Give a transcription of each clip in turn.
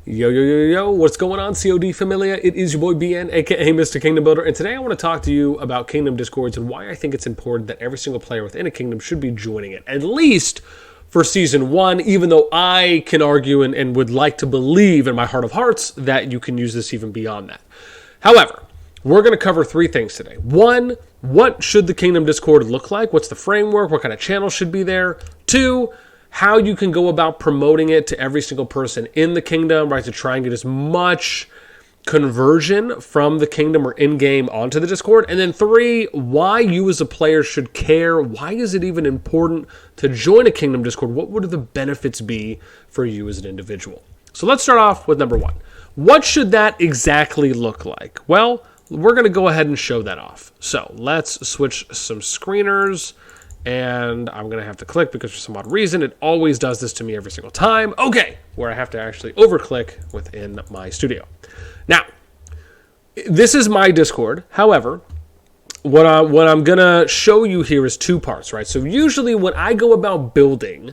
Yo, yo, yo, yo, what's going on, COD Familia? It is your boy BN, aka Mr. Kingdom Builder, and today I want to talk to you about Kingdom Discords and why I think it's important that every single player within a kingdom should be joining it, at least for Season 1, even though I can argue and would like to believe in my heart of hearts that you can use this even beyond that. However, we're going to cover three things today. One, what should the Kingdom Discord look like? What's the framework? What kind of channels should be there? Two, how you can go about promoting it to every single person in the kingdom, right, to try and get as much conversion from the kingdom or in-game onto the Discord. And then three, why you as a player should care. Why is it even important to join a kingdom Discord? What would the benefits be for you as an individual? So let's start off with number one. What should that exactly look like? Well, we're going to go ahead and show that off. So let's switch some screeners. And I'm going to have to click because for some odd reason, it always does this to me every single time. Okay, where I have to actually overclick within my studio. Now, this is my Discord. However, what I'm going to show you here is two parts, right? So usually when I go about building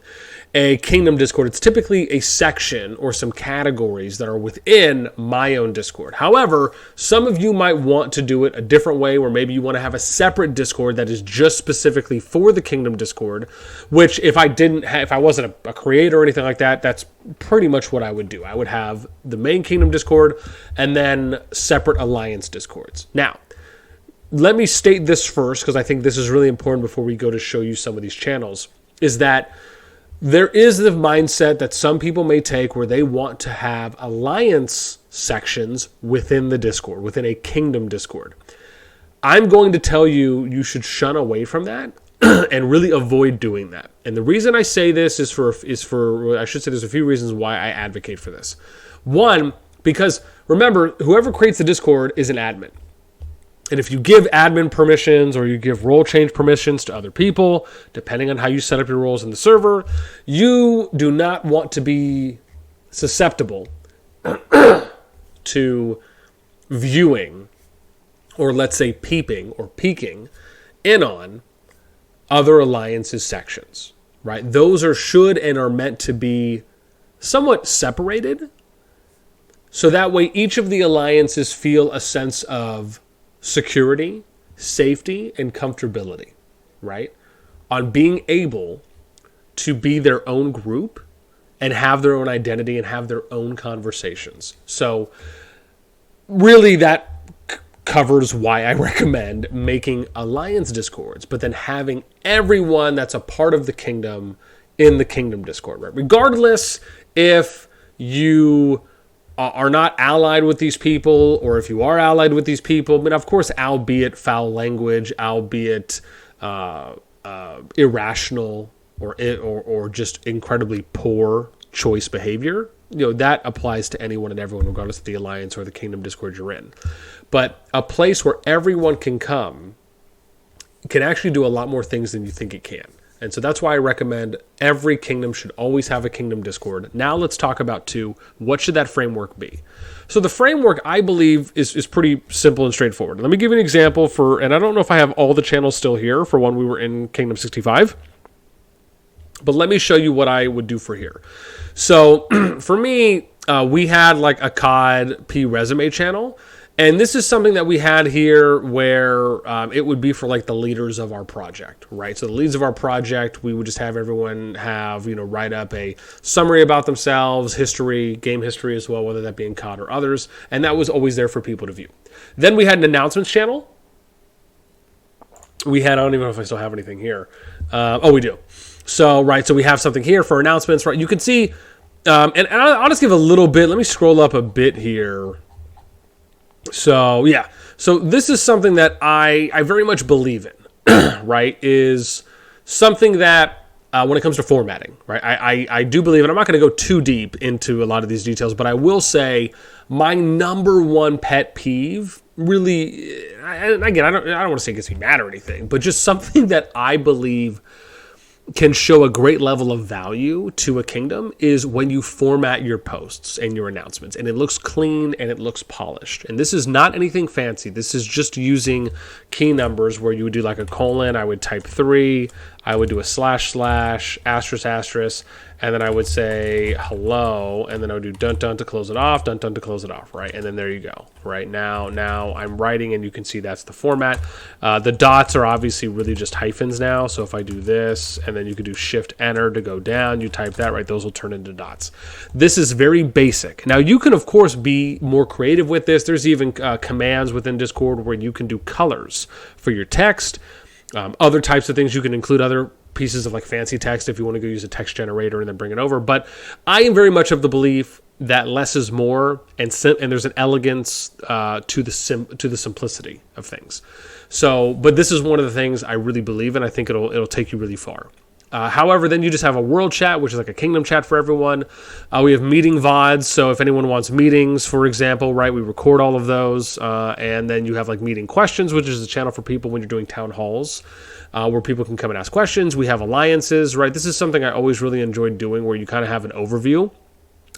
a kingdom Discord, it's typically a section or some categories that are within my own Discord. However, some of you might want to do it a different way, where maybe you want to have a separate Discord that is just specifically for the kingdom Discord, which if I wasn't a creator or anything like that, that's pretty much what I would do. I would have the main kingdom Discord and then separate alliance Discords. Now, let me state this first, because I think this is really important before we go to show you some of these channels, is that there is the mindset that some people may take where they want to have alliance sections within the Discord, within a kingdom Discord. I'm going to tell you, you should shun away from that and really avoid doing that. And the reason I say this is for I should say there's a few reasons why I advocate for this. One, because remember, whoever creates the Discord is an admin. And if you give admin permissions or you give role change permissions to other people, depending on how you set up your roles in the server, you do not want to be susceptible to viewing, or let's say peeping or peeking in on other alliances sections, right? Those should and are meant to be somewhat separated, so that way each of the alliances feel a sense of security, safety, and comfortability, right? On being able to be their own group and have their own identity and have their own conversations. So really that covers why I recommend making alliance Discords, but then having everyone that's a part of the kingdom in the kingdom Discord, right? Regardless if you are not allied with these people, or if you are allied with these people, but of course, albeit foul language, albeit irrational or just incredibly poor choice behavior, that applies to anyone and everyone, regardless of the alliance or the kingdom Discord you're in. But a place where everyone can come can actually do a lot more things than you think it can. And so that's why I recommend every kingdom should always have a kingdom Discord. Now let's talk about two. What should that framework be? So the framework, I believe, is pretty simple and straightforward. Let me give you an example and I don't know if I have all the channels still here for when we were in Kingdom 65, but let me show you what I would do for here. So for me, we had like a COD P resume channel. And this is something that we had here where it would be for like the leaders of our project, right? So the leads of our project, we would just have everyone write up a summary about themselves, history, game history as well, whether that be in COD or others. And that was always there for people to view. Then we had an announcements channel. I don't even know if I still have anything here. We do. So we have something here for announcements, right? You can see, and I'll just give a little bit. Let me scroll up a bit here. So this is something that I very much believe in, right, is something that when it comes to formatting, right, I do believe, and I'm not going to go too deep into a lot of these details, but I will say my number one pet peeve, really, and again, I don't want to say it gets me mad or anything, but just something that I believe can show a great level of value to a kingdom is when you format your posts and your announcements and it looks clean and it looks polished. And this is not anything fancy. This is just using key numbers where you would do like a colon. I would type 3. I would do a slash slash asterisk asterisk, and then I would say hello, and then I would do dun dun to close it off, dun dun to close it off, right? And then there you go. Right now I'm writing, and you can see that's the format. The dots are obviously really just hyphens now. So if I do this, and then you could do shift enter to go down, you type that, right? Those will turn into dots. This is very basic. Now you can of course be more creative with this. There's even commands within Discord where you can do colors for your text. Other types of things, you can include other pieces of like fancy text if you want to go use a text generator and then bring it over. But I am very much of the belief that less is more, and there's an elegance to the simplicity of things. So, but this is one of the things I really believe in. I think it'll take you really far. However, then you just have a world chat, which is like a kingdom chat for everyone. We have meeting VODs, so if anyone wants meetings, for example, right, we record all of those. And then you have like meeting questions, which is a channel for people when you're doing town halls, where people can come and ask questions. We have alliances, right? This is something I always really enjoyed doing, where you kind of have an overview,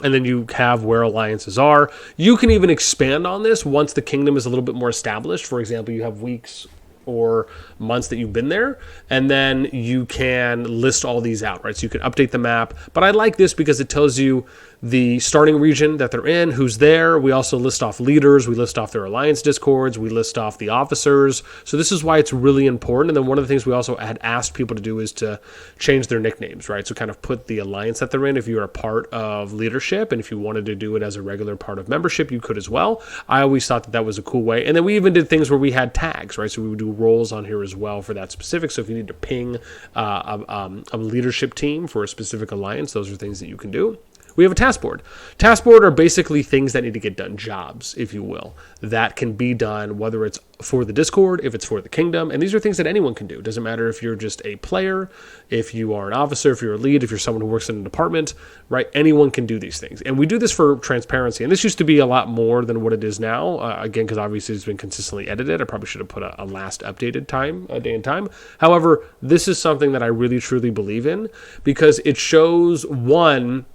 and then you have where alliances are. You can even expand on this once the kingdom is a little bit more established. For example, you have weeks or months that you've been there, and then you can list all these out, right? So you can update the map. But I like this because it tells you the starting region that they're in, who's there. We also list off leaders. We list off their alliance discords. We list off the officers. So this is why it's really important. And then one of the things we also had asked people to do is to change their nicknames, right? So kind of put the alliance that they're in. If you're a part of leadership, and if you wanted to do it as a regular part of membership, you could as well. I always thought that that was a cool way. And then we even did things where we had tags, right? So we would do roles on here as well for that specific. So if you need to ping a leadership team for a specific alliance, those are things that you can do. We have a task board. Task board are basically things that need to get done, jobs, if you will, that can be done, whether it's for the Discord, if it's for the kingdom. And these are things that anyone can do. It doesn't matter if you're just a player, if you are an officer, if you're a lead, if you're someone who works in a department, right? Anyone can do these things. And we do this for transparency. And this used to be a lot more than what it is now. Again, because obviously it's been consistently edited. I probably should have put a last updated time, a day and time. However, this is something that I really, truly believe in, because it shows, one,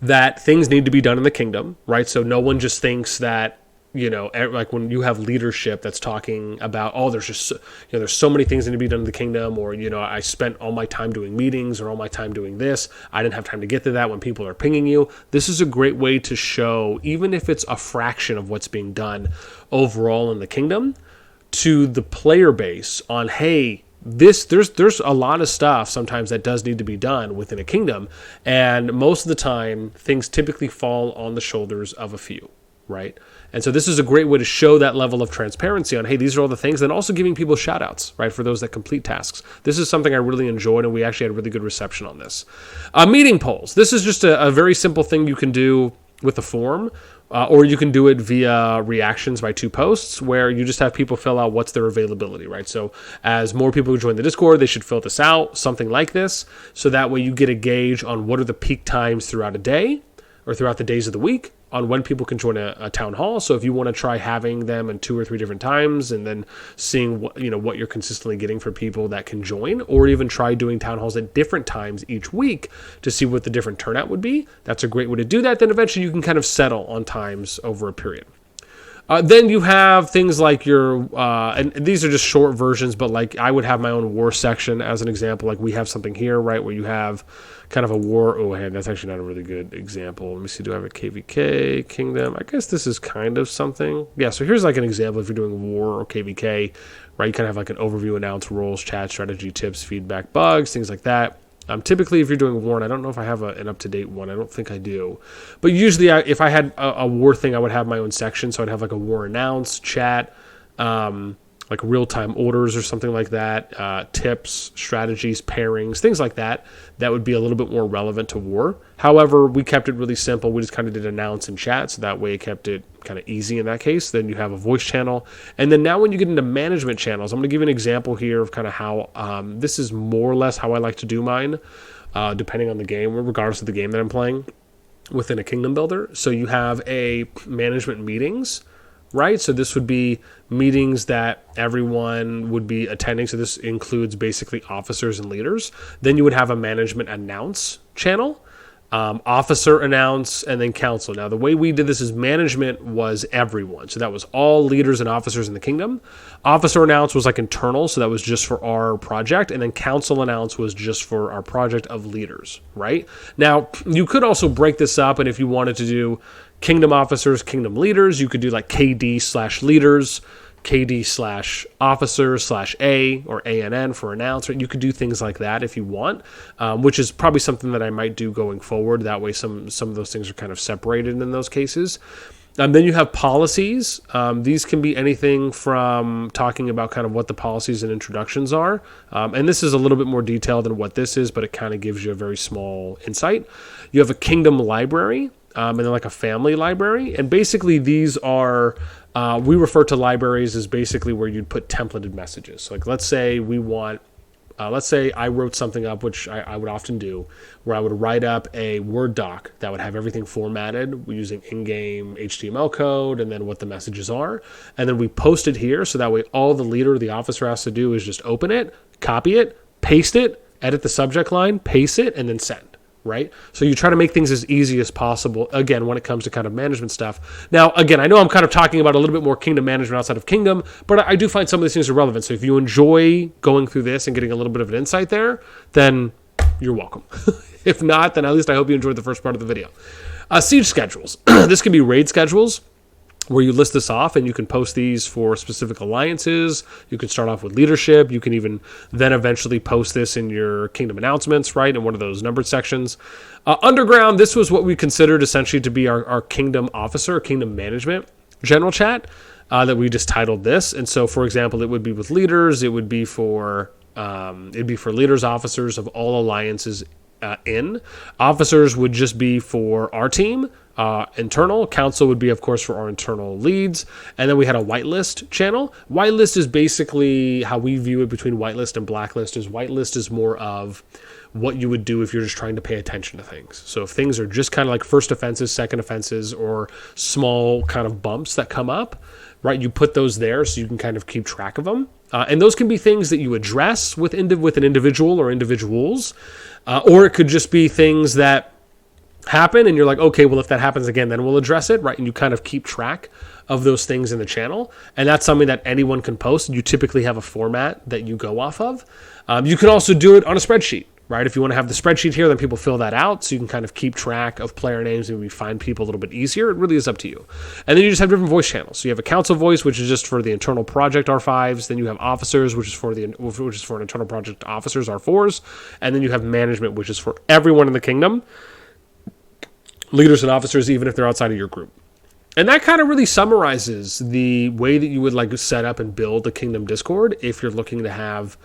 that things need to be done in the kingdom, right? So no one just thinks that, you know, like when you have leadership that's talking about, oh, there's just, you know, there's so many things that need to be done in the kingdom, or, you know, I spent all my time doing meetings or all my time doing this. I didn't have time to get to that when people are pinging you. This is a great way to show, even if it's a fraction of what's being done overall in the kingdom, to the player base on, hey, there's a lot of stuff sometimes that does need to be done within a kingdom, and most of the time things typically fall on the shoulders of a few, right? And so this is a great way to show that level of transparency on, hey, these are all the things, and also giving people shout outs, right, for those that complete tasks. This is something I really enjoyed, and we actually had really good reception on this. Meeting polls. This is just a very simple thing you can do with a form. Or you can do it via reactions by 2 posts, where you just have people fill out what's their availability, right? So as more people join the Discord, they should fill this out, something like this. So that way you get a gauge on what are the peak times throughout a day or throughout the days of the week on when people can join a town hall. So if you want to try having them in 2 or 3 different times, and then seeing what you're consistently getting for people that can join, or even try doing town halls at different times each week to see what the different turnout would be, that's a great way to do that. Then eventually you can kind of settle on times over a period. Then you have things like your, and these are just short versions, but like I would have my own war section as an example. Like we have something here, right, where you have kind of a war. Oh, hey, that's actually not a really good example. Let me see. Do I have a KVK kingdom? I guess this is kind of something. Yeah, so here's like an example if you're doing war or KVK, right? You kind of have like an overview, announce, roles, chat, strategy, tips, feedback, bugs, things like that. Typically, if you're doing war, and I don't know if I have an up-to-date one. I don't think I do. But usually, if I had a war thing, I would have my own section. So I'd have like a war announce, chat, like real-time orders or something like that, tips, strategies, pairings, things like that. That would be a little bit more relevant to war. However, we kept it really simple. We just kind of did announce and chat, so that way it kept it kind of easy in that case. Then you have a voice channel. And then now when you get into management channels, I'm going to give you an example here of kind of how this is more or less how I like to do mine, depending on the game, regardless of the game that I'm playing within a kingdom builder. So you have a management meetings, right? So this would be meetings that everyone would be attending. So this includes basically officers and leaders. Then you would have a management announce channel. officer announce, and then council. Now, the way we did this is management was everyone. So that was all leaders and officers in the kingdom. Officer announce was like internal, so that was just for our project. And then council announce was just for our project of leaders, right? Now, you could also break this up, and if you wanted to do kingdom officers, kingdom leaders, you could do like KD/leaders, KD/officers/A or ANN for announcer. You could do things like that if you want, which is probably something that I might do going forward. That way some of those things are kind of separated in those cases. Then you have policies. These can be anything from talking about kind of what the policies and introductions are. And this is a little bit more detailed than what this is, but it kind of gives you a very small insight. You have a kingdom library, and then like a family library. And basically these are... we refer to libraries as basically where you'd put templated messages. So like, let's say I wrote something up, which I would often do, where I would write up a Word doc that would have everything formatted using in-game HTML code and then what the messages are. And then we post it here. So that way all the leader or the officer has to do is just open it, copy it, paste it, edit the subject line, paste it, and then send. Right? So you try to make things as easy as possible, again, when it comes to kind of management stuff. Now, again, I know I'm kind of talking about a little bit more kingdom management outside of kingdom, but I do find some of these things are relevant. So if you enjoy going through this and getting a little bit of an insight there, then you're welcome. If not, then at least I hope you enjoyed the first part of the video. Siege schedules. This can be raid schedules, where you list this off and you can post these for specific alliances. You can start off with leadership. You can even then eventually post this in your kingdom announcements, right, in one of those numbered sections. Underground, this was what we considered essentially to be our kingdom officer, kingdom management general chat that we just titled this. And so, for example, it would be with leaders. It would be for leaders, officers of all alliances in. Officers would just be for our team. Internal council would be, of course, for our internal leads. And then we had a whitelist channel. Whitelist is basically how we view it between whitelist and blacklist. Is whitelist is more of what you would do if you're just trying to pay attention to things. So if things are just kind of like first offenses, second offenses, or small kind of bumps that come up, right, you put those there so you can kind of keep track of them. And those can be things that you address with an individual or individuals, or it could just be things that happen and you're like, okay, well, if that happens again, then we'll address it, right? And you kind of keep track of those things in the channel. And that's something that anyone can post. You typically have a format that you go off of. You can also do it on a spreadsheet, right? If you want to have the spreadsheet here, then people fill that out so you can kind of keep track of player names and we find people a little bit easier. It really is up to you. And then you just have different voice channels. So you have a council voice, which is just for the internal project R5s. Then you have officers, which is for an internal project officers R4s. And then you have management, which is for everyone in the kingdom, leaders and officers, even if they're outside of your group. And that kind of really summarizes the way that you would like to set up and build a kingdom Discord if you're looking to have...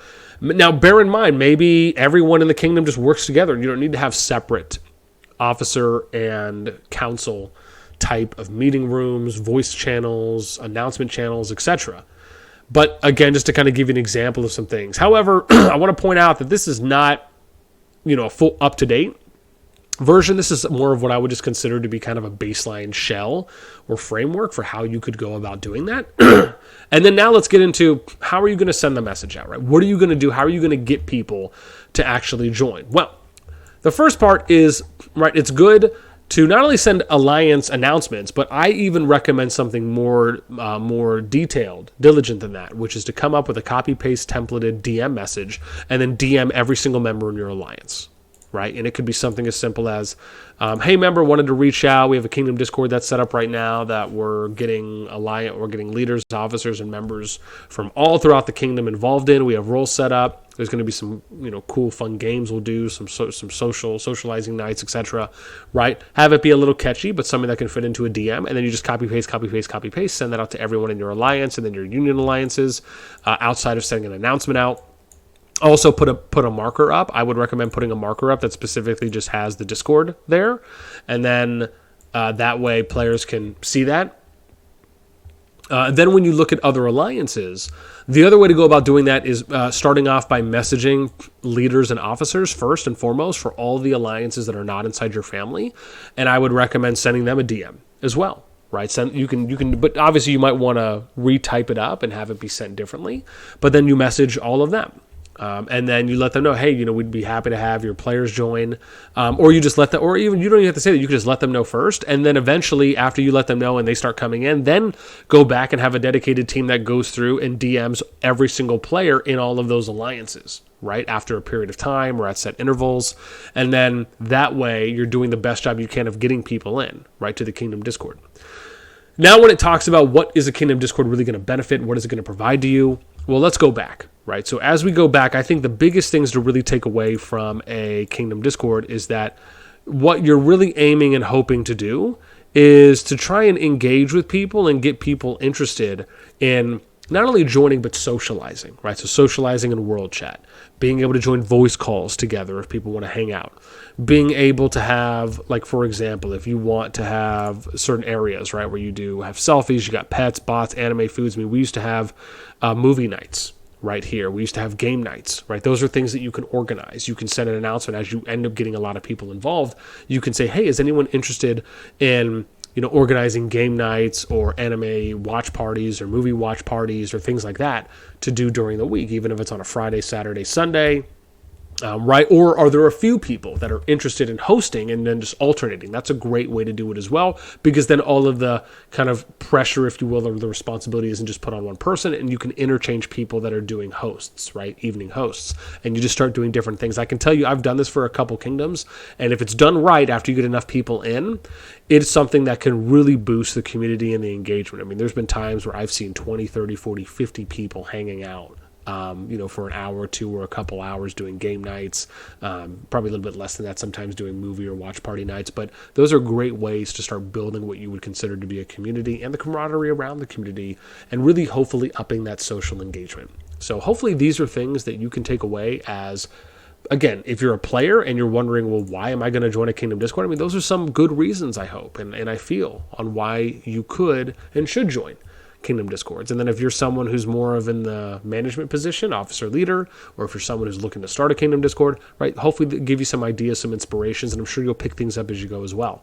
Now, bear in mind, maybe everyone in the kingdom just works together and you don't need to have separate officer and council type of meeting rooms, voice channels, announcement channels, etc. But again, just to kind of give you an example of some things. However, I want to point out that this is not, a full up-to-date version. This is more of what I would just consider to be kind of a baseline shell or framework for how you could go about doing that. And then now let's get into how are you going to send the message out, right? What are you going to do? How are you going to get people to actually join? Well, the first part is, right, it's good to not only send alliance announcements, but I even recommend something more detailed, diligent than that, which is to come up with a copy-paste templated DM message and then DM every single member in your alliance. Right? And it could be something as simple as, hey, member, wanted to reach out. We have a Kingdom Discord that's set up right now that we're getting leaders, officers, and members from all throughout the kingdom involved in. We have roles set up. There's going to be some, cool, fun games we'll do, some socializing nights, etc. Right? Have it be a little catchy, but something that can fit into a DM. And then you just copy, paste, send that out to everyone in your alliance and then your union alliances outside of sending an announcement out. Also put a marker up. I would recommend putting a marker up that specifically just has the Discord there. And then that way players can see that. Then when you look at other alliances, the other way to go about doing that is starting off by messaging leaders and officers first and foremost for all the alliances that are not inside your family. And I would recommend sending them a DM as well. Right, you can, but obviously you might want to retype it up and have it be sent differently. But then you message all of them. And then you let them know, hey, we'd be happy to have your players join, or you just let them, or even you don't even have to say that. You can just let them know first, and then eventually, after you let them know and they start coming in, then go back and have a dedicated team that goes through and DMs every single player in all of those alliances, right? After a period of time or at set intervals, and then that way you're doing the best job you can of getting people in, right, to the Kingdom Discord. Now, when it talks about what is a Kingdom Discord really going to benefit, what is it going to provide to you? Well, let's go back, right? So as we go back, I think the biggest things to really take away from a Kingdom Discord is that what you're really aiming and hoping to do is to try and engage with people and get people interested in not only joining, but socializing, right? So socializing in world chat, being able to join voice calls together if people want to hang out, being able to have, like, for example, if you want to have certain areas, right, where you do have selfies, you got pets, bots, anime, foods. I mean, we used to have movie nights right here. We used to have game nights, right? Those are things that you can organize. You can send an announcement as you end up getting a lot of people involved. You can say, hey, is anyone interested in organizing game nights or anime watch parties or movie watch parties or things like that to do during the week, even if it's on a Friday, Saturday, Sunday, right? Or are there a few people that are interested in hosting and then just alternating? That's a great way to do it as well, because then all of the kind of pressure, if you will, or the responsibility isn't just put on one person, and you can interchange people that are doing hosts, right? Evening hosts. And you just start doing different things. I can tell you, I've done this for a couple kingdoms, and if it's done right after you get enough people in, it's something that can really boost the community and the engagement. I mean, there's been times where I've seen 20, 30, 40, 50 people hanging out for an hour or two or a couple hours doing game nights, probably a little bit less than that, sometimes doing movie or watch party nights. But those are great ways to start building what you would consider to be a community and the camaraderie around the community, and really hopefully upping that social engagement. So hopefully these are things that you can take away as, again, if you're a player and you're wondering, well, why am I going to join a Kingdom Discord? I mean, those are some good reasons, I hope, and I feel on why you could and should join Kingdom Discords. And then if you're someone who's more of in the management position, officer leader, or if you're someone who's looking to start a Kingdom Discord, right, hopefully give you some ideas, some inspirations, and I'm sure you'll pick things up as you go as well.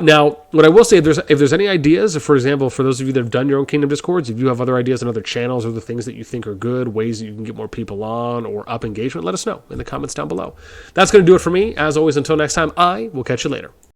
Now, what I will say, if there's any ideas, for example, for those of you that have done your own Kingdom Discords, if you have other ideas on other channels or the things that you think are good, ways that you can get more people on or up engagement, let us know in the comments down below. That's going to do it for me. As always, until next time, I will catch you later.